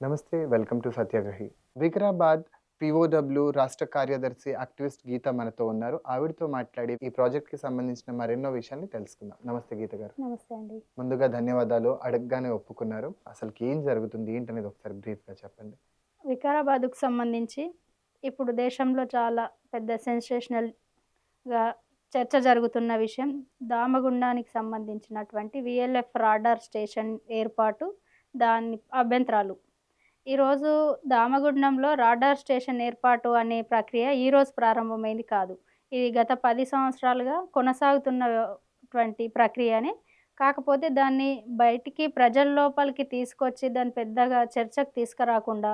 నమస్తే. Welcome to సత్యాగ్రహి. Vikarabad POW రాష్ట్ర కార్యదర్శి యాక్టివిస్ట్ గీత మనతో ఉన్నారు. ఆవిడతో మాట్లాడి ఈ ప్రాజెక్ట్‌కి సంబంధించిన మరెన్నో విషయాల్ని తెలుసుకుందాం. నమస్తే గీత గారు. నమస్తే అండి. ముందుగా ధన్యవాదాలు. అడగగానే ఒప్పుకున్నారు. అసలుకేం జరుగుతుంది? ఏంటనేది ఒకసారి బ్రీఫ్‌గా చెప్పండి. వికారాబాద్‌కు సంబంధించి ఇప్పుడు దేశంలో చాలా పెద్ద సెన్సేషనల్‌గా చర్చ జరుగుతున్న విషయం దామగుండానికి సంబంధించినటువంటి వీఎల్ఎఫ్ రాడార్ స్టేషన్ ఏర్పాటు, దాని అభ్యంతరాలు. ఈరోజు దామగుండంలో రాడార్ స్టేషన్ ఏర్పాటు అనే ప్రక్రియ ఈరోజు ప్రారంభమైంది కాదు. ఇది గత 10 సంవత్సరాలుగా కొనసాగుతున్నటువంటి ప్రక్రియనే. కాకపోతే దాన్ని బయటికి ప్రజల లోపలికి తీసుకొచ్చి దాన్ని పెద్దగా చర్చకు తీసుకురాకుండా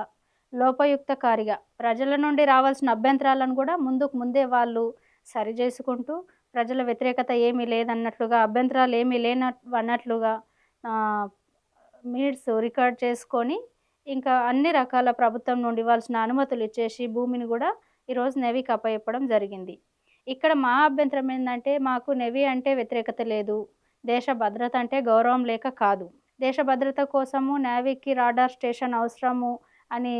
లోపయుక్తకారిగా ప్రజల నుండి రావాల్సిన అభ్యంతరాలను కూడా ముందే వాళ్ళు సరిజేసుకుంటూ ప్రజల వ్యతిరేకత ఏమీ లేదన్నట్లుగా, అభ్యంతరాలు ఏమీ అన్నట్లుగా ఆహ్, మినిట్స్ రికార్డ్ చేసుకొని ఇంకా అన్ని రకాల ప్రభుత్వం నుండి ఇవ్వాల్సిన అనుమతులు ఇచ్చేసి భూమిని గూడా ఈరోజు నేవీకి అప్పజెప్పడం జరిగింది. ఇక్కడ మా అభ్యంతరం ఏందంటే, మాకు నేవీ అంటే వ్యతిరేకత లేదు. దేశ భద్రత అంటే గౌరవం లేక కాదు. దేశ భద్రత కోసము నేవీకి రాడార్ స్టేషన్ అవసరము అని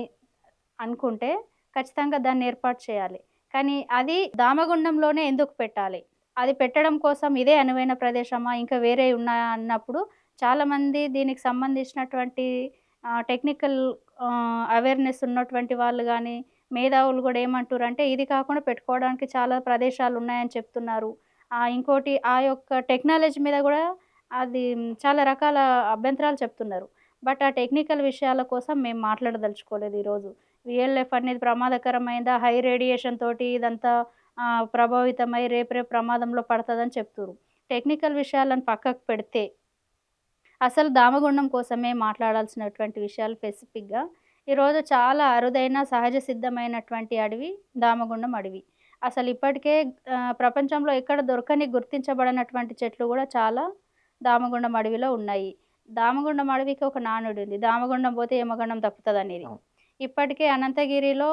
అనుకుంటే ఖచ్చితంగా దాన్ని ఏర్పాటు చేయాలి. కానీ అది దామగుండంలోనే ఎందుకు పెట్టాలి? అది పెట్టడం కోసం ఇదే అనువైన ప్రదేశమా? ఇంకా వేరేయి ఉన్నాయా? అన్నప్పుడు చాలామంది దీనికి సంబంధించినటువంటి టెక్నికల్ అవేర్‌నెస్ ఉన్నటువంటి వాళ్ళు గానీ, మేధావులు గూడా ఏమంటుర్రంటే, ఇది కాకుండా పెట్టుకోవడానికి చాలా ప్రదేశాలున్నాయని చెప్తున్నారు. ఇంకోటి ఆ యొక్క టెక్నాలజీ మీద గూడా అది చాలా రకాల అభ్యంతరాలు చెప్తున్నారు. బట్ ఆ టెక్నికల్ విషయాల కోసం మేము మాట్లాడదలుచుకోలేదు ఈరోజు. వీఎల్ఎఫ్ అనేది ప్రమాదకరమైందా? హై రేడియేషన్ తోటి ఇదంతా ప్రభావితమై రేపు ప్రమాదంలో పడతదని చెప్తుర్రు. టెక్నికల్ విషయాలను పక్కకు పెడితే అసలు దామగుండం కోసమే మాట్లాడాల్సినటువంటి విషయాలు స్పెసిఫిక్‌గా. ఈరోజు చాలా అరుదైన సహజ సిద్ధమైనటువంటి అడవి దామగుండం అడవి. అసలు ఇప్పటికే ప్రపంచంలో ఎక్కడ దొరకని గుర్తించబడనటువంటి చెట్లు గూడా చాలా దామగుండం అడవిలో ఉన్నాయి. దామగుండం అడవికి ఒక నానుడి ఉంది. దామగుండం పోతే యమగండం తప్పుతదనేది. అవును. ఇప్పటికే అనంతగిరిలో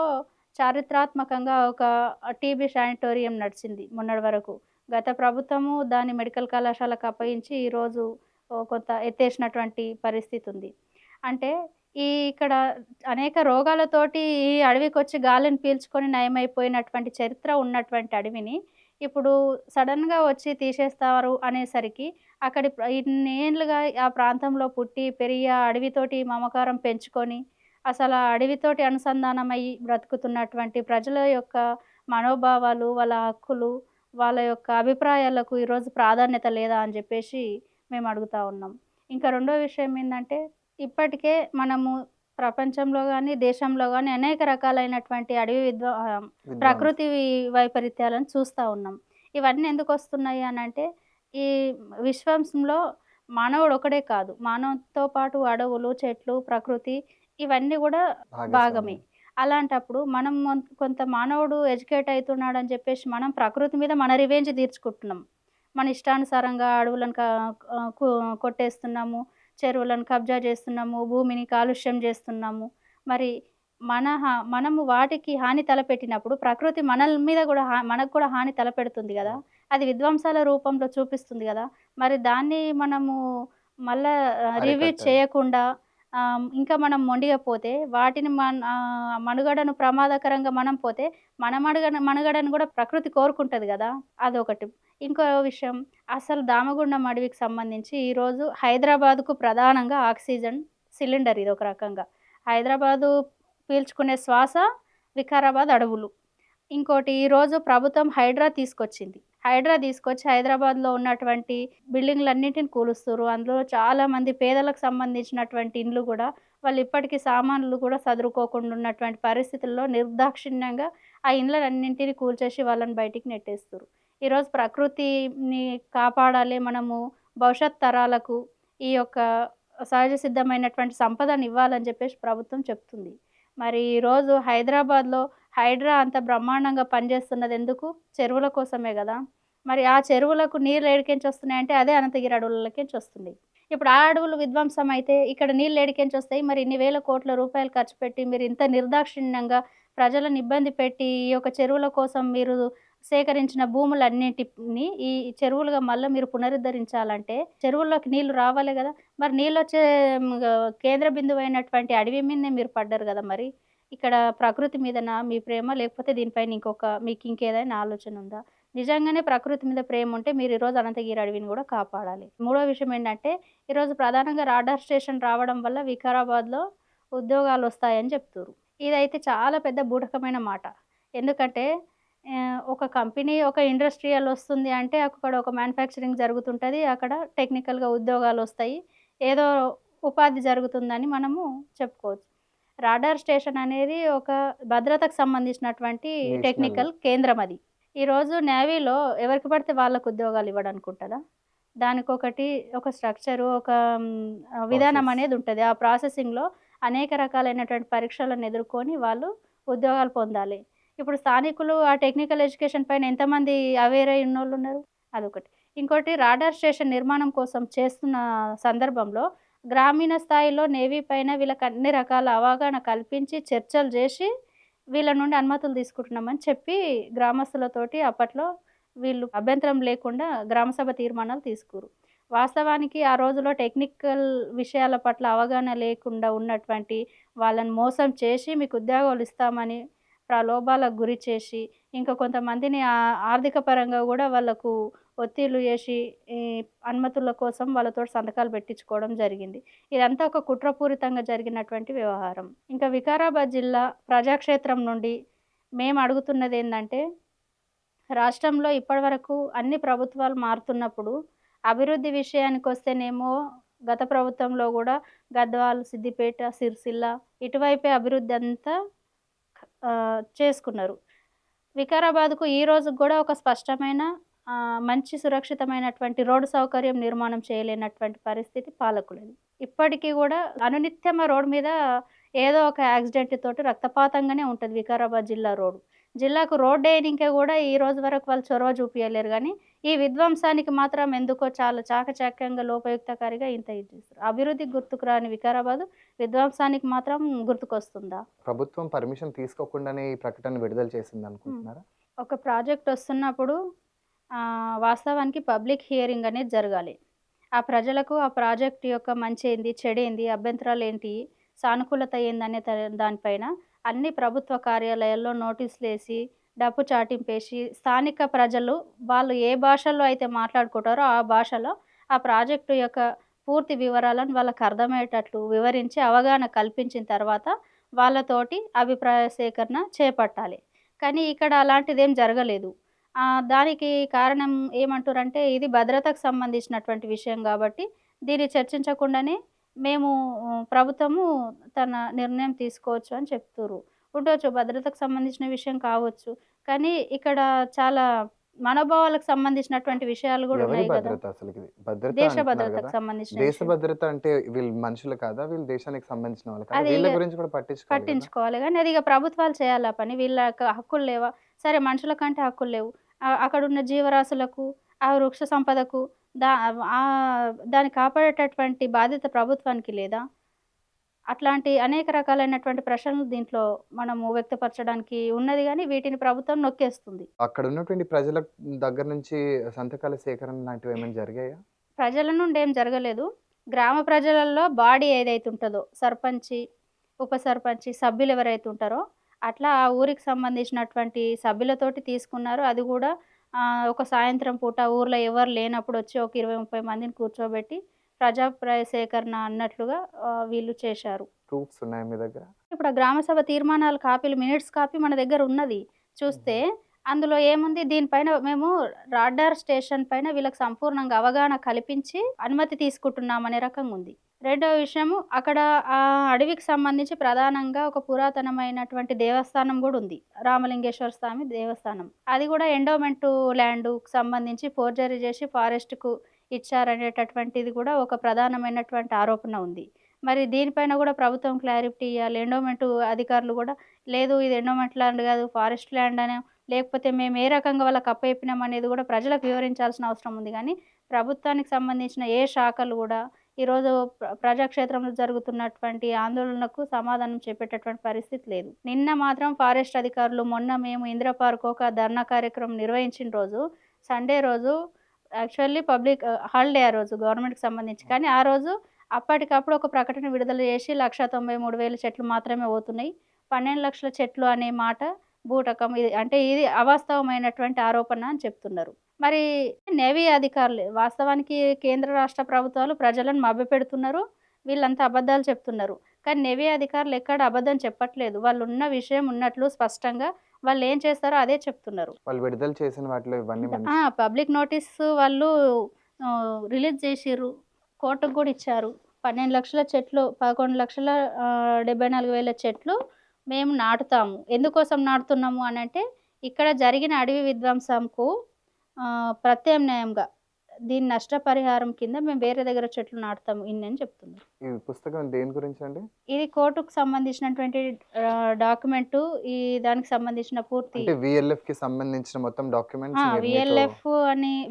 చారిత్రాత్మకంగా ఒక టీబీ శానిటోరియం నడిచింది మొన్నటి వరకు. గత ప్రభుత్వము దాన్ని మెడికల్ కళాశాలకు అప్పగించి ఈరోజు కొంత ఎత్తేసినటువంటి పరిస్థితుంది. అంటే ఇక్కడ అనేక రోగాలతోటి ఈ అడవికొచ్చి గాలిని పీల్చుకొని నయమైపోయినటువంటి చరిత్ర ఉన్నటువంటి అడవిని ఇప్పుడు సడెన్‌గా వచ్చి తీసేస్తారు అనేసరికి అక్కడి ఇన్నేళ్లుగా ఆ ప్రాంతంలో పుట్టి, పెరిగి ఆ అడవితోటి మమకారం పెంచుకొని అసలు ఆ అడవితోటి అనుసంధానమయ్యి బ్రతుకుతున్నటువంటి ప్రజల యొక్క మనోభావాలు, వాళ్ళ హక్కులు, వాళ్ళ యొక్క అభిప్రాయాలకు ఈరోజు ప్రాధాన్యత లేదా అని జెప్పేసి మేము అడుగుతా ఉన్నాం. ఇంకా రెండో విషయం ఏందంటే, ఇప్పటికే మనము ప్రపంచంలో గాని, దేశంలో గాని అనేక రకాలైనటువంటి విద్వాంస్. ప్రకృతి వైపరీత్యాలను చూస్తా ఉన్నాం. ఇవన్నీ ఎందుకొస్తున్నాయి అనంటే, ఈ విశ్వంలో మానవుడు ఒకడే కాదు. మానవునితో పాటు అడవులు, చెట్లు, ప్రకృతి ఇవన్నీ గూడా భాగమే. భాగస్వామ్యం. అలాంటప్పుడు మనం కొంత మానవుడు ఎడ్యుకేట్ అయితున్నాడని జెప్పేసి మనం ప్రకృతి మీద మన రివెంజ్ తీర్చుకుంటున్నాం. మన ఇష్టానుసారంగా అడవులను క ఆహ్, కు కొట్టేస్తున్నాము, చెరువులను కబ్జా చేస్తున్నాము, భూమిని కాలుష్యం చేస్తున్నాము. మరి మనము వాటికి హాని తలపెట్టినప్పుడు ప్రకృతి మనల మీద గూడా మనకు కూడా హాని తలపెడుతుంది గదా! అవును. అది విధ్వంసాల రూపంలో చూపిస్తుంది గదా! మరి దాన్ని మనము మళ్ళా రిపీట్ అరికట్టాలి. చేయకుండా ఇంకా మనం మొండిగా పోతే వాటిని మనుగడను ప్రమాదకరంగా మనం పోతే మన మనుగడను గూడా ప్రకృతి కోరుకుంటది గదా! అదొకటి. ఇంకో విషయం అసలు దామగుండం అడవికి సంబంధించి ఈరోజు హైదరాబాద్‌కు ప్రధానంగా ఆక్సిజన్ సిలిండర్ ఇదొక రకంగా. హైదరాబాదు పీల్చుకునే శ్వాస వికారాబాద్ అడవులు. ఇంకోటి ఈరోజు ప్రభుత్వం హైడ్రా తీసుకొచ్చింది. హైడ్రా తీసుకొచ్చి హైదరాబాద్‌లో ఉన్నటువంటి బిల్డింగులన్నిటిని కూలుస్తుర్రు. అందులో చాలామంది పేదలకు సంబంధించినటువంటి ఇండ్లు గూడా వాళ్ళు ఇప్పటికి సామాన్లు కూడా సదురుకోకుండా ఉన్నటువంటి పరిస్థితుల్లో నిర్దాక్షిణ్యంగా ఆ ఇండ్లనన్నింటిని కూల్చేసి వాళ్ళని బయటికి నెట్టేస్తుర్రు. ఈరోజు ప్రకృతిని కాపాడాలి మనము భవిష్యత్ తరాలకు ఈ యొక్క సహజ సిద్ధమైనటువంటి సంపదనివ్వాలని జెప్పేసి ప్రభుత్వం చెప్తుంది. మరి ఈరోజు హైదరాబాద్‌లో హైడ్రా అంత బ్రహ్మాండంగా పనిచేస్తున్నదెందుకు? చెరువుల కోసమే గదా! మరి ఆ చెరువులకు నీళ్ళు ఏడికెంచొస్తున్నాయంటే అదే అనంతగిరి అడవులకెంచొస్తున్నాయి. ఇప్పుడు ఆ అడవులు విధ్వంసమైతే ఇక్కడ నీళ్ళు ఏడికెంచొస్తాయి? మరి ఇన్ని వేల కోట్ల రూపాయలు ఖర్చు పెట్టి మీరు ఇంత నిర్దాక్షిణ్యంగా ప్రజలను ఇబ్బంది పెట్టి ఈ యొక్క చెరువుల కోసం మీరు సేకరించిన భూములన్నిటిని ఈ చెరువులుగా మళ్ళా మీరు పునరుద్ధరించాలంటే చెరువుల్లోకి నీళ్లు రావాలి గదా! మరి నీళ్ళొచ్చే కేంద్ర బిందువైనటువంటి అడవి మీదనే మీరు పడ్డారు గదా! మరి. ఇక్కడ ప్రకృతి మీదనా మీ ప్రేమ? లేకపోతే దీనిపైన మీకింకేదైనా ఆలోచన ఉందా? నిజంగానే ప్రకృతి మీద ప్రేమ ఉంటే మీరు ఈరోజు అనంతగిరి అడవిని గూడా కాపాడాలి. మూడో విషయం ఏంటంటే, ఈరోజు ప్రధానంగా రాడార్ స్టేషన్ రావడం వల్ల వికారాబాద్‌లో ఉద్యోగాలొస్తాయని చెప్తుర్రు. ఇదైతే చాలా పెద్ద బూటకమైన మాట. ఎందుకంటే ఒక కంపెనీ, ఒక ఇండస్ట్రియల్ వస్తుంది అంటే అక్కడ ఒక మ్యానుఫ్యాక్చరింగ్ జరుగుతుంటది. అక్కడ టెక్నికల్‌గా ఉద్యోగాలొస్తాయి. ఏదో ఉపాధి జరుగుతుందని మనము చెప్పుకోవచ్చు. రాడార్ స్టేషన్ అనేది ఒక భద్రతకు సంబంధించినటువంటి నేషనల్ టెక్నికల్ కేంద్రం అది. ఈరోజు నేవీలో ఎవరికి పడితే వాళ్ళకి ఉద్యోగాలు ఇవ్వడనుకుంటదా? దానికొకటి ఒక స్ట్రక్చరు, ఒక విధానం ప్రాసెస్. అనేది ఉంటది. ఆ ప్రాసెసింగ్‌లో అనేక రకాలైనటువంటి పరీక్షలను ఎదుర్కొని వాళ్ళు ఉద్యోగాలు పొందాలి. ఇప్పుడు స్థానికులు ఆ టెక్నికల్ ఎడ్యుకేషన్ పైన ఎంతమంది అవేర్ అయి ఉన్నోళ్ళున్నారు? అదొకటి. ఇంకోటి రాడార్ స్టేషన్ నిర్మాణం కోసం చేస్తున్న సందర్భంలో గ్రామీణ స్థాయిలో నేవీ పైన వీళ్ళకి అన్ని రకాల అవగాహన కల్పించి చర్చలు జేసి వీళ్ళ నుండి అనుమతులు తీసుకుంటున్నామని చెప్పి గ్రామస్తులతోటి అప్పట్లో వీళ్ళు అభ్యంతరం లేకుండా గ్రామసభ తీర్మానాలు తీసుకుర్రు. వాస్తవానికి ఆ రోజుల్లో టెక్నికల్ విషయాల పట్ల అవగాహన లేకుండా ఉన్నటువంటి వాళ్ళని మోసం చేసి మీకు ఉద్యోగాలు ఇస్తామని ప్రలోభాలకు గురి చేసి, ఇంకా కొంతమందిని ఆర్థిక పరంగా గూడా వాళ్ళకు ఒత్తిళ్లు చేసి, ఈ అనుమతుల కోసం వాళ్ళతోటి సంతకాలు పెట్టించుకోవడం జరిగింది. ఇదంతా ఒక కుట్రపూరితంగా జరిగినటువంటి వ్యవహారం. ఇంకా వికారాబాద్ జిల్లా ప్రజాక్షేత్రం నుండి మేము అడుగుతున్నదేందంటే, రాష్ట్రంలో ఇప్పటివరకు అన్ని ప్రభుత్వాలు మారుతున్నప్పుడు, అభివృద్ధి విషయానికొస్తేనేమో గత ప్రభుత్వంలో గూడా గద్వాల్, సిద్దిపేట, సిరిసిల్ల ఇటువైపే అభివృద్ధి అంతా చేసుకున్నారు. వికారాబాద్‌కు ఈ రోజుకి గూడా ఒక స్పష్టమైన మంచి సురక్షితమైనటువంటి రోడ్డు సౌకర్యం నిర్మాణం చేయలేనటువంటి పరిస్థితి పాలకులది. ఇప్పటికి గూడా అనునిత్యం ఆ రోడ్ మీద ఏదో ఒక యాక్సిడెంట్ తోటి రక్తపాతంగానే ఉంటది వికారాబాద్ జిల్లా రోడ్డు. జిల్లాకు రోడ్డేయనీకే గూడా ఈ రోజు వరకు వాళ్ళు చొరవ చూపియలేరు గానీ, ఈ విధ్వంసానికి మాత్రం ఎందుకో చాలా చాకచక్యంగా, లోపయుక్తకారిగా ఇంత ఇది చేస్తారు. అభివృద్ధికి గుర్తుకు రాని వికారాబాదు విధ్వంసానికి మాత్రం గుర్తుకొస్తుందా? ప్రభుత్వం పర్మిషన్ తీసుకోకుండానే ఈ ప్రకటన విడుదల హ్మ్. చేసిందనుకుంటున్నారా? ఒక ప్రాజెక్ట్ వస్తున్నప్పుడు వాస్తవానికి పబ్లిక్ హియరింగ్ అనేది జరగాలి. ఆ ప్రజలకు ఆ ప్రాజెక్ట్ యొక్క మంచేంది, చెడేంది, అభ్యంతరాలేంటి, సానుకూలత ఏందనే దానిపైన అన్ని ప్రభుత్వ కార్యాలయాల్లో నోటీసులేసి, డప్పు చాటింపేసి, స్థానిక ప్రజలు వాళ్ళు ఏ భాషలో అయితే మాట్లాడుకుంటారో ఆ భాషలో ఆ ప్రాజెక్టు యొక్క పూర్తి వివరాలను వాళ్ళకి అర్థమయ్యేటట్లు వివరించి, అవగాహన కల్పించిన తర్వాత వాళ్ళతోటి అభిప్రాయ సేకరణ చేపట్టాలి. కానీ ఇక్కడ అలాంటిదేం జరగలేదు. దానికి కారణం ఏమంటుర్రంటే, ఇది భద్రతకు సంబంధించినటువంటి విషయం గాబట్టి, దీన్ని చర్చించకుండానే మేము ప్రభుత్వము తన నిర్ణయం తీసుకోవచ్చు అని చెప్తుర్రు. ఉండొచ్చు, భద్రతకు సంబంధించిన విషయం కావచ్చు. కానీ ఇక్కడ చాలా మనోభావాలకు సంబంధించినటువంటి విషయాలు గూడా ఎవరి ఉన్నాయి గదా! భద్రత అసలుకిది? భద్రత దేశ అంటున్నారు భద్రతకు గదా! సంబంధించిన దేశ విషయం. భద్రత అంటే వీళ్ళు మనుషులు కాదా? వీళ్ళు దేశానికి సంబంధించిన వాళ్ళు కాదా? అది వీళ్ళ ఇగ గురించి కూడా పట్టించుకోవాలి గదా! పట్టించుకోవాలి గానీ, అది ఇగ ప్రభుత్వాలు చేయాలి ఆ పని. వీళ్ళకి హక్కులు లేవా? సరే, మనుషుల కంటే హక్కులు లేవు. అక్కడున్న జీవరాశులకు, ఆ వృక్ష సంపదకు దాన్ని కాపాడేటటువంటి బాధ్యత ప్రభుత్వానికి లేదా? అట్లాంటి అనేక రకాలైనటువంటి ప్రశ్నలు దీంట్లో మనము వ్యక్తపరచడానికి ఉన్నది గానీ, వీటిని ప్రభుత్వం నొక్కేస్తుంది. అక్కడ ఉన్నటువంటి ప్రజల దగ్గర నుంచి సంతకాల సేకరణ లాంటివేమైనా జరిగాయా? ప్రజల నుండి ఏం జరగలేదు. గ్రామ ప్రజలలో బాడీ ఏదైతే ఉంటదో, సర్పంచి, ఉప సర్పంచి, సభ్యులు ఎవరైతే ఉంటారో, అట్లా ఆ ఊరికి సంబంధించినటువంటి సభ్యులతోటి తీసుకున్నారు. అది గూడా ఒక సాయంత్రం పూట ఊర్లో ఎవరు లేనప్పుడు వచ్చి ఒక 20, 30 మందిని కూర్చోబెట్టి ప్రజాభిప్రాయ సేకరణ అన్నట్లుగా వీళ్ళు చేశారు. ప్రూఫ్స్ ఉన్నాయా మీ దగ్గర? ఇప్పుడు ఆ గ్రామ సభ తీర్మానాల కాపీలు, మినిట్స్ కాపీ మన దగ్గర ఉన్నది. చూస్తే అందులో ఏముంది, దీనిపైన మేము రాడార్ స్టేషన్ పైన వీళ్ళకి సంపూర్ణంగా అవగాహన కల్పించి అనుమతి తీసుకుంటున్నామనే రకంగా ఉంది. రెండవ విషయము, అక్కడ ఆ అడవికి సంబంధించి ప్రధానంగా ఒక పురాతనమైనటువంటి దేవస్థానం గూడా ఉంది. రామలింగేశ్వర స్వామి దేవస్థానం. అది గూడా ఎండోమెంటు ల్యాండుకి సంబంధించి ఫోర్జరీ చేసి ఫారెస్ట్‌కు ఇచ్చారనేటటువంటిది కూడా ఒక ప్రధానమైనటువంటి ఆరోపణ ఉంది. మరి దీనిపైన గూడా ప్రభుత్వం క్లారిటీ ఇయ్యాలి. ఎండోమెంటు అధికారులు గూడా లేదు, ఇది ఎండోమెంట్ ల్యాండ్ గాదు, ఫారెస్ట్ ల్యాండ్ అనో, లేకపోతే మేము ఏ రకంగా వాళ్ళకి అప్పజెప్పినాం అనేది గూడా ప్రజలకు వివరించాల్సిన అవసరం ఉంది గానీ, ప్రభుత్వానికి సంబంధించిన ఏ శాఖలు గూడా ఈరోజు ప్రజాక్షేత్రంలో జరుగుతున్నటువంటి ఆందోళనకు సమాధానం చెప్పేటటువంటి పరిస్థితి లేదు. నిన్న మాత్రం ఫారెస్ట్ అధికారులు మొన్న మేము ఇందిరా పార్క్ ఒక ధర్నా కార్యక్రమం నిర్వహించిన రోజు సండే రోజు యాక్చువల్లీ పబ్లిక్ హాలిడే ఆ రోజు గవర్నమెంట్‌కి సంబంధించి. కానీ ఆ రోజు అప్పటికప్పుడు ఒక ప్రకటన విడుదల చేసి 1,93,000 చెట్లు మాత్రమే పోతున్నాయి. 12,00,000 చెట్లు అనే మాట బూటకం. ఇది అవాస్తవమైనటువంటి ఆరోపణ అని చెప్తున్నారు. మరి నేవీ అధికారులే వాస్తవానికి కేంద్ర రాష్ట్ర ప్రభుత్వాలు ప్రజలను మభ్యపెడుతున్నారు. వీళ్ళంతా అబద్ధాలు చెప్తున్నారు. కానీ నేవీ అధికారులు ఎక్కడ అబద్ధం చెప్పట్లేదు. వాళ్ళున్న విషయం ఉన్నట్లు స్పష్టంగా వాళ్ళేం చేస్తారో అదే చెప్తున్నారు. వాళ్ళు విడుదల చేసిన వాటిలో ఇవన్నీ మంచి పబ్లిక్ నోటీస్ వాళ్ళు రిలీజ్ చేసిర్రు. కోర్టుకు కూడా ఇచ్చారు. 12,00,000 చెట్లు 11,74,000 చెట్లు మేము నాటుతాము. ఎందుకోసం నాటుతున్నాము అనంటే ఇక్కడ జరిగిన అడవి విధ్వంసంకు ప్రత్యామ్నాయంగా దీని నష్టపరిహారం కింద మేము వేరే దగ్గర చెట్లు నాటుతాము ఇన్ని అని చెప్తున్నారు. ఈ పుస్తకం దేని గురించి అండి? ఇది కోర్టుకు సంబంధించినటువంటి డాక్యుమెంటు. దానికి సంబంధించిన పూర్తి అంటే VLF కి సంబంధించిన మొత్తం డాక్యుమెంట్స్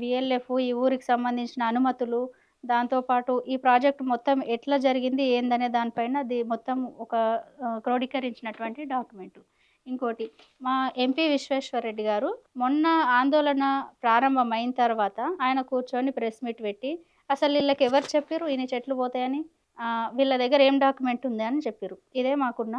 VLF ఈ ఊరికి సంబంధించిన అనుమతులు, దాంతోపాటు ఈ ప్రాజెక్ట్ మొత్తం ఎట్లా జరిగింది ఏందనే దానిపైన మొత్తం ఒక క్రోడీకరించినటువంటి డాక్యుమెంటు. ఇంకోటి మా ఎంపీ విశ్వేశ్వరరెడ్డి గారు మొన్న ఆందోళన ప్రారంభమైన తర్వాత ఆయన కూర్చొని ప్రెస్ మీట్ పెట్టి అసలు వీళ్ళకి ఎవరు చెప్పిర్రు ఇన్ని చెట్లు పోతాయని, వీళ్ళ దగ్గర ఏం డాక్యుమెంట్ ఉంది అని చెప్పిర్రు. ఇదే మాకున్న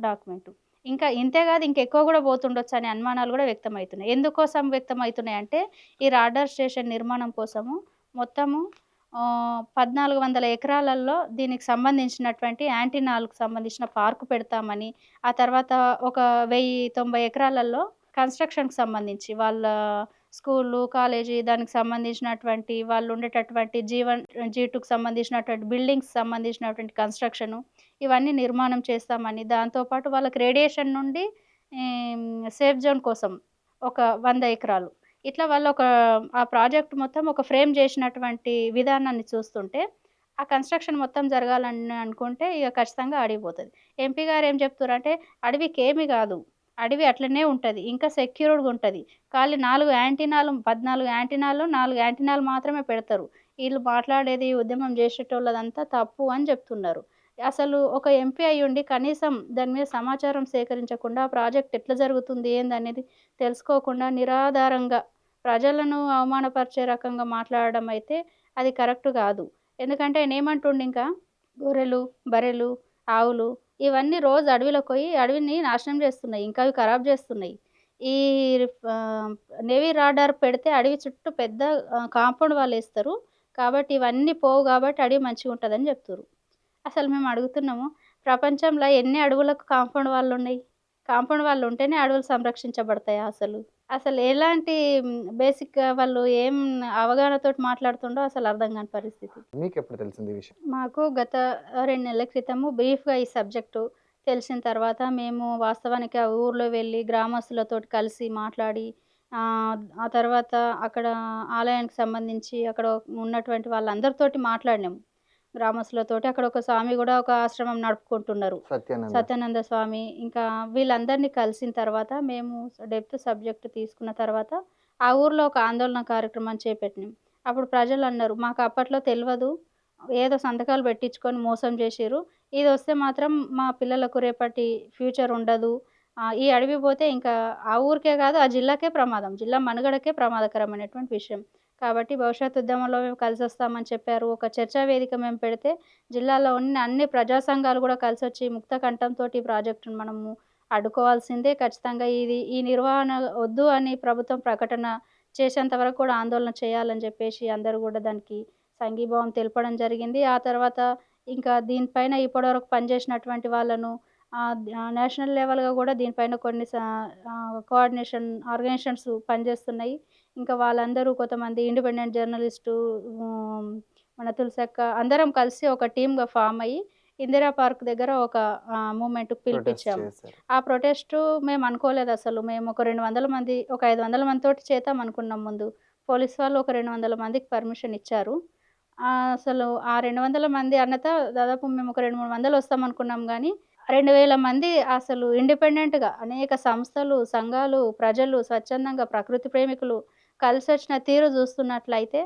డాక్యుమెంటు. ఇంకా ఇంతే కాదు ఇంకెక్కువ కూడా పోతుండొచ్చు అనే అనుమానాలు కూడా వ్యక్తమవుతున్నాయి. ఎందుకోసం వ్యక్తమవుతున్నాయి అంటే ఈ రాడార్ స్టేషన్ నిర్మాణం కోసము మొత్తము 1,400 ఎకరాలలో దీనికి సంబంధించినటువంటి యాంటీనాలకు సంబంధించిన పార్కు పెడతామని, ఆ తర్వాత ఒక 1,090 ఎకరాలలో కన్స్ట్రక్షన్కి సంబంధించి వాళ్ళ స్కూలు కాలేజీ దానికి సంబంధించినటువంటి వాళ్ళు ఉండేటటువంటి G1 G2కి సంబంధించినటువంటి బిల్డింగ్స్ సంబంధించినటువంటి కన్స్ట్రక్షను ఇవన్నీ నిర్మాణం చేస్తామని, దాంతోపాటు వాళ్ళకి రేడియేషన్ నుండి సేఫ్ జోన్ కోసం ఒక 100 ఎకరాలు ఇట్లా వాళ్ళు ఆ ప్రాజెక్ట్ మొత్తం ఒక ఫ్రేమ్ చేసినటువంటి విధానాన్ని చూస్తుంటే ఆ కన్స్ట్రక్షన్ మొత్తం జరగాలని అనుకుంటే ఇక ఖచ్చితంగా అడిగిపోతుంది. ఎంపీ గారు ఏం చెప్తారంటే అడవికి ఏమి కాదు, అడవి అట్లనే ఉంటుంది, ఇంకా సెక్యూర్డ్గా ఉంటుంది. ఖాళీ 4 యాంటీనాలు 14 యాంటీనాలు 4 యాంటీనాలు మాత్రమే పెడతారు. వీళ్ళు మాట్లాడేది ఉద్యమం చేసేటోళ్ళదంతా తప్పు అని చెప్తున్నారు. అసలు ఒక ఎంపీ అయ్యుండి కనీసం దాని మీద సమాచారం సేకరించకుండా ప్రాజెక్ట్ ఎట్లా జరుగుతుంది ఏందనేది తెలుసుకోకుండా నిరాధారంగా ప్రజలను అవమానపరిచే రకంగా మాట్లాడడం అయితే అది కరెక్ట్ కాదు. ఎందుకంటే నేనేమంటుండే ఇంకా గొర్రెలు, బర్రెలు, ఆవులు ఇవన్నీ రోజు అడవిలోకి పోయి అడవిని నాశనం చేస్తున్నాయి. ఇంకా అవి ఖరాబ్ చేస్తున్నాయి. ఈ నేవీ రాడార్ పెడితే అడవి చుట్టూ పెద్ద కాంపౌండ్ వాళ్ళు వేస్తారు. కాబట్టి ఇవన్నీ పోవు కాబట్టి అడవి మంచిగా ఉంటుందని చెప్తున్నారు. అసలు మేము అడుగుతున్నాము ప్రపంచంలో ఎన్ని అడవులకు కాంపౌండ్ వాళ్ళు ఉన్నాయి? కాంపౌండ్ వాళ్ళు ఉంటేనే అడవులు సంరక్షించబడతాయా? అసలు ఎలాంటి బేసిక్‌గా వాళ్ళు ఏం అవగాహనతోటి మాట్లాడుతుండో అసలు అర్థం కాని పరిస్థితి. మీకెప్పుడు తెలిసింది ఈ విషయం? మాకు గత 2 నెలల క్రితము బ్రీఫ్‌గా ఈ సబ్జెక్టు తెలిసిన తర్వాత మేము వాస్తవానికి ఆ ఊర్లో వెళ్ళి గ్రామస్తులతోటి కలిసి మాట్లాడి ఆ తర్వాత అక్కడ ఆలయానికి సంబంధించి అక్కడ ఉన్నటువంటి వాళ్ళందరితోటి మాట్లాడినాము. గ్రామస్తులతోటి అక్కడ ఒక స్వామి కూడా ఒక ఆశ్రమం నడుపుకుంటున్నారు. సత్యానంద స్వామి. ఇంకా వీళ్ళందరినీ కలిసిన తర్వాత మేము డెప్త్ సబ్జెక్ట్ తీసుకున్న తర్వాత ఆ ఊర్లో ఒక ఆందోళన కార్యక్రమం చేపట్టినాం. అప్పుడు ప్రజలు అన్నారు మాకు అప్పట్లో తెలియదు, ఏదో సంతకాలు పెట్టించుకొని మోసం చేసిర్రు, ఇది వస్తే మాత్రం మా పిల్లలకు రేపటి ఫ్యూచర్ ఉండదు, ఈ అడవి పోతే ఇంకా ఆ ఊరికే కాదు ఆ జిల్లాకే ప్రమాదం, జిల్లా మనుగడకే ప్రమాదకరమైనటువంటి విషయం. కాబట్టి భవిష్యత్ ఉద్యమంలో మేము కలిసి వస్తామని చెప్పారు. ఒక చర్చా వేదిక మేము పెడితే జిల్లాలో ఉన్న అన్ని ప్రజా సంఘాలు కూడా కలిసి వచ్చి ముక్త కంఠంతో ఈ ప్రాజెక్టును మనము అడ్డుకోవాల్సిందే, ఖచ్చితంగా ఈ నిర్వహణ వద్దు అని ప్రభుత్వం ప్రకటన చేసేంత వరకు కూడా ఆందోళన చేయాలని చెప్పేసి అందరూ కూడా దానికి సంఘీభావం తెలపడం జరిగింది. ఆ తర్వాత ఇంకా దీనిపైన ఇప్పటివరకు పనిచేసినటువంటి వాళ్ళను నేషనల్ లెవెల్గా కూడా దీనిపైన కొన్ని కోఆర్డినేషన్ ఆర్గనైజేషన్స్ పనిచేస్తున్నాయి. ఇంకా వాళ్ళందరూ కొంతమంది ఇండిపెండెంట్ జర్నలిస్టు మన తులసక్క అందరం కలిసి ఒక టీమ్‌గా ఫామ్ అయ్యి ఇందిరా పార్క్ దగ్గర ఒక మూవ్‌మెంట్‌కి పిలిపించాము. ఆ ప్రొటెస్టు మేము అనుకోలేదు అసలు. మేము ఒక 200 మంది ఒక 500 మందితోటి చేద్దాం అనుకున్నాం ముందు. పోలీస్ వాళ్ళు ఒక 200 మందికి పర్మిషన్ ఇచ్చారు. అసలు ఆ 200 మంది అన్నతో దాదాపు మేము ఒక 2, 3 వందలు వస్తాం అనుకున్నాం కానీ 2,000 మంది అసలు ఇండిపెండెంట్‌గా అనేక సంస్థలు, సంఘాలు, ప్రజలు స్వచ్ఛందంగా ప్రకృతి ప్రేమికులు కలిసొచ్చిన తీరు చూస్తున్నట్లయితే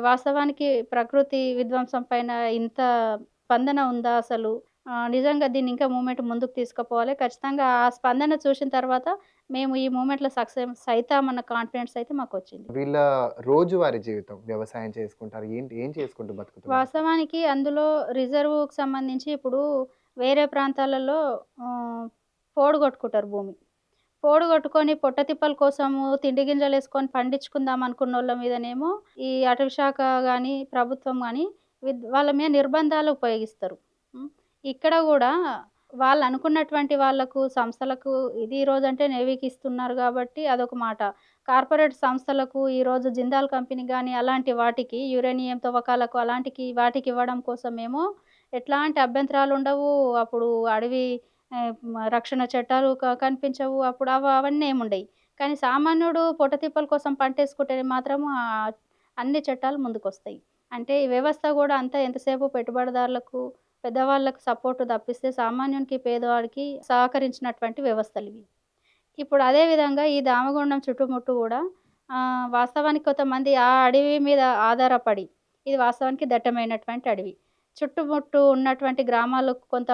వాస్తవానికి ప్రకృతి విధ్వంసం పైన ఇంత స్పందన ఉందా అసలు? నిజంగా దీన్ని ఇంకా మూవ్‌మెంట్ ముందుకు తీసుకుపోవాలి. ఖచ్చితంగా ఆ స్పందన చూసిన తర్వాత మేము ఈ మూవ్‌మెంట్‌లో సక్సెస్ అయితామన్న కాన్ఫిడెన్స్ అయితే మాకొచ్చింది. వీళ్ళ రోజువారీ జీవితం వ్యవసాయం చేసుకుంటారు. ఏంటి ఏం చేసుకుంటూ బతుకుతున్నారు అసలు? వాస్తవానికి అందులో రిజర్వ్‌కి సంబంధించి ఇప్పుడు వేరే ప్రాంతాలలో ఆహ్, పోడు కొట్టుకుంటారు భూమి. పోడు కొట్టుకొని పొట్ట తిప్పల కోసము తిండి గింజలేసుకొని పండించుకుందాం అనుకున్నోళ్ళ మీదనేమో ఈ అటవీ శాఖ గాని, ప్రభుత్వం గాని వాళ్ళ మీద నిర్బంధాలు ఉపయోగిస్తారు. హ్మ్. ఇక్కడ గూడా వాళ్ళనుకున్నటువంటి వాళ్ళకు సంస్థలకు ఇది ఈరోజంటే నేవీకి ఇస్తున్నారు గాబట్టి అదొక మాట. కార్పొరేట్ సంస్థలకు ఈరోజు జిందాల్ కంపెనీ గాని అలాంటి వాటికి యురేనియం తవ్వకాలకు అలాంటికి వాటికి ఇవ్వడం కోసమేమో ఎట్లాంటి అభ్యంతరాలుండవు. అప్పుడు అడవి రక్షణ చట్టాలు కనిపించవు. అప్పుడు అవన్నీ ఏముండయి. కానీ సామాన్యుడు పొట్టతిప్పల కోసం పంటేసుకుంటే మాత్రం అన్ని చట్టాలు ముందుకొస్తాయి. అంటే ఈ వ్యవస్థ గూడా అంతా ఎంతసేపు పెట్టుబడిదారులకు, పెద్దవాళ్ళకు సపోర్ట్ తప్పిస్తే సామాన్యునికి, పేదవాడికి సహకరించినటువంటి వ్యవస్థలివి. ఇప్పుడు అదే విధంగా ఈ దామగుండం చుట్టుముట్టు గూడా వాస్తవానికి కొంతమంది ఆ అడవి మీద ఆధారపడి ఇది వాస్తవానికి దట్టమైనటువంటి అడవి. చుట్టుముట్టు ఉన్నటువంటి గ్రామాలకు కొంత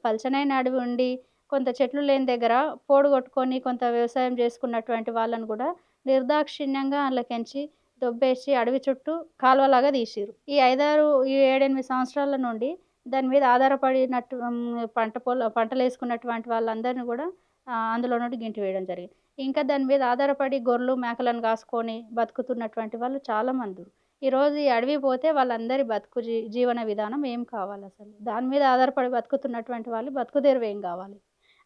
పల్చనైన అడవి ఉండి, కొంత చెట్లు లేని దగ్గర పోడు కొట్టుకొని కొంత వ్యవసాయం చేసుకున్నటువంటి వాళ్ళని గూడా నిర్దాక్షిణ్యంగా అందులోకెంచి దొబ్బేసి అడవి చుట్టూ కాలువలాగా తీసిర్రు. ఈ 7, 8 సంవత్సరాల నుండి దాని మీద ఆధారపడినట్టు పంటలేసుకున్నటువంటి వాళ్ళందరిని గూడా అందులో నుండి గెంటివేయడం జరిగింది. ఇంకా దాని మీద ఆధారపడి గొర్రెలు, మేకలను కాసుకొని బతుకుతున్నటువంటి వాళ్ళు చాలామందురు. ఈరోజు ఈ అడవి పోతే వాళ్ళందరి బతుకు జీవన విధానం ఏం కావాలసలు? దాని మీద ఆధారపడి బతుకుతున్నటువంటి వాళ్ళు బతుకుదెరువు ఏం గావాలి?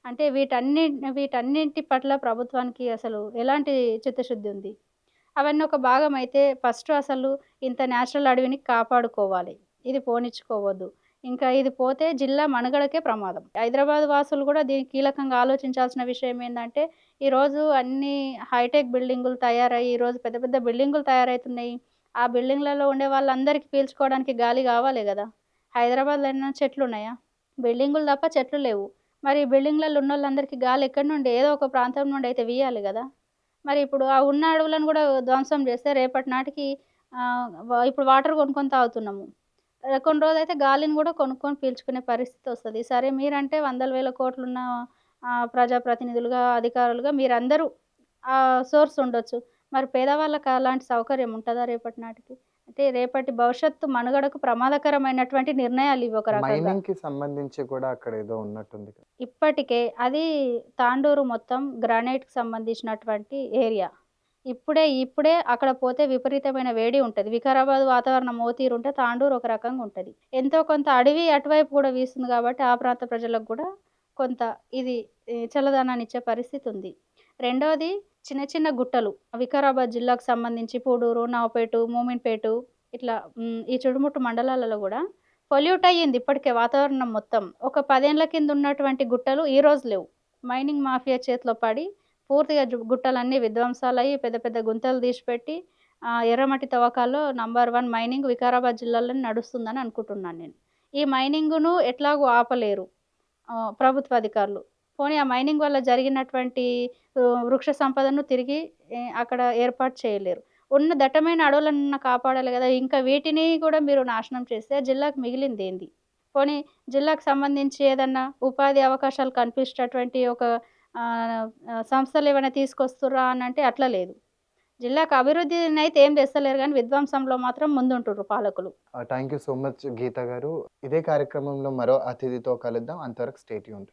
అంటే వీటన్నింటి పట్ల ప్రభుత్వానికి అసలు ఎలాంటి చిత్తశుద్ధి ఉంది? అవన్నీ ఒక భాగమైతే ఫస్ట్ అసలు ఇంత నేచురల్ అడవిని కాపాడుకోవాలి. ఇది పోనిచ్చుకోవద్దు. ఇంకా ఇది పోతే జిల్లా మనుగడకే ప్రమాదం. హైదరాబాద్ వాసులు గూడా దీనికి కీలకంగా ఆలోచించాల్సిన విషయం ఏందంటే, ఈరోజు అన్నీ హైటెక్ బిల్డింగులు తయారయ్యి, ఈరోజు పెద్ద పెద్ద బిల్డింగులు తయారైతున్నాయి. ఆ బిల్డింగ్‌లలో ఉండే వాళ్ళందరికీ పీల్చుకోవడానికి గాలి గావాలే గదా! హైదరాబాద్‌లో ఏమన్నా చెట్లున్నాయా? బిల్డింగులు తప్ప చెట్లు లేవు. మరి ఈ బిల్డింగ్‌లలో ఉన్నోళ్ళందరికీ గాలి ఎక్కడి నుండి? ఏదో ఒక ప్రాంతం నుండి అయితే వీయాలి గదా! మరి ఇప్పుడు ఆ ఉన్న అడవులను గూడా ధ్వంసం చేస్తే రేపటి నాటికి ఇప్పుడు వాటర్ కొనుక్కొని తాగుతున్నాము. కొన్ని రోజులైతే గాలిని గూడా కొనుక్కొని పీల్చుకునే పరిస్థితొస్తది. సరే మీరంటే వందల వేల కోట్లున్న ప్రజాప్రతినిధులుగా, అధికారులుగా మీరందరూ సోర్స్ ఉండొచ్చు. మరి పేదవాళ్ళకి అలాంటి సౌకర్యం ఉంటదా రేపటి నాటికి? అంటే రేపటి భవిష్యత్తు మనుగడకు ప్రమాదకరమైనటువంటి నిర్ణయాలివి ఒక రకంగా. మైనింగ్‌కి సంబంధించి కూడా అక్కడ ఏదో ఉన్నట్టుంది కదా! ఇప్పటికే అది తాండూరు మొత్తం గ్రానైట్‌కి సంబంధించినటువంటి ఏరియా. ఇప్పుడే అక్కడ పోతే విపరీతమైన వేడి ఉంటది. వికారాబాద్ వాతావరణం ఓ తీరుంటే తాండూరు ఒక రకంగా ఉంటది. ఎంతో కొంత అడవి అటువైపు కూడా వీస్తుంది కాబట్టి ఆ ప్రాంత ప్రజలకు గూడా కొంత ఇది చల్లదనాన్నిచ్చే పరిస్థితి ఉంది. రెండోది చిన్న చిన్న గుట్టలు. వికారాబాద్ జిల్లాకు సంబంధించి పూడూరు, నవపేటు, మూమిన్‌పేటు ఇట్లా ఈ చుట్టుముట్టు మండలాలలో గూడా పొల్యూట్ అయ్యింది ఇప్పటికే వాతావరణం మొత్తం. ఒక 10 ఏళ్ల కింద ఉన్నటువంటి గుట్టలు ఈరోజు లేవు. మైనింగ్ మాఫియా చేతిలో పడి పూర్తిగా గుట్టలన్నీ విధ్వంసాలయ్యి పెద్ద పెద్ద గుంతలు తీసిపెట్టి ఎర్రమట్టి తవ్వకాల్లో నంబర్ 1 మైనింగ్ వికారాబాద్ జిల్లాలోనే నడుస్తుందని అనుకుంటున్నాను నేను. ఈ మైనింగును ఎట్లాగూ ఆపలేరు ప్రభుత్వ అధికారులు. పోనీ ఆ మైనింగ్ వల్ల జరిగినటువంటి వృక్ష సంపదను తిరిగి అక్కడ ఏర్పాటు చేయలేరు. ఉన్న దట్టమైన అడవులనన్నా కాపాడాలి గదా! ఇంకా వీటిని కూడా మీరు నాశనం చేస్తే జిల్లాకు మిగిలిందేంది? పోనీ జిల్లాకు సంబంధించి ఏదన్నా ఉపాధి అవకాశాలు కల్పించేటటువంటి ఒక సంస్థలేమైనా తీసుకొస్తుర్రా అనంటే అట్లా లేదు. జిల్లాకు అభివృద్ధినైతే ఏం తెస్తలేరు గానీ విధ్వంసంలో మాత్రం ముందుంటుర్రు పాలకులు. థాంక్ యూ సో మచ్ గీత గారు. ఇదే కార్యక్రమంలో మరో అతిథితో కలుద్దాం. అంతవరకు స్టే ట్యూన్డ్.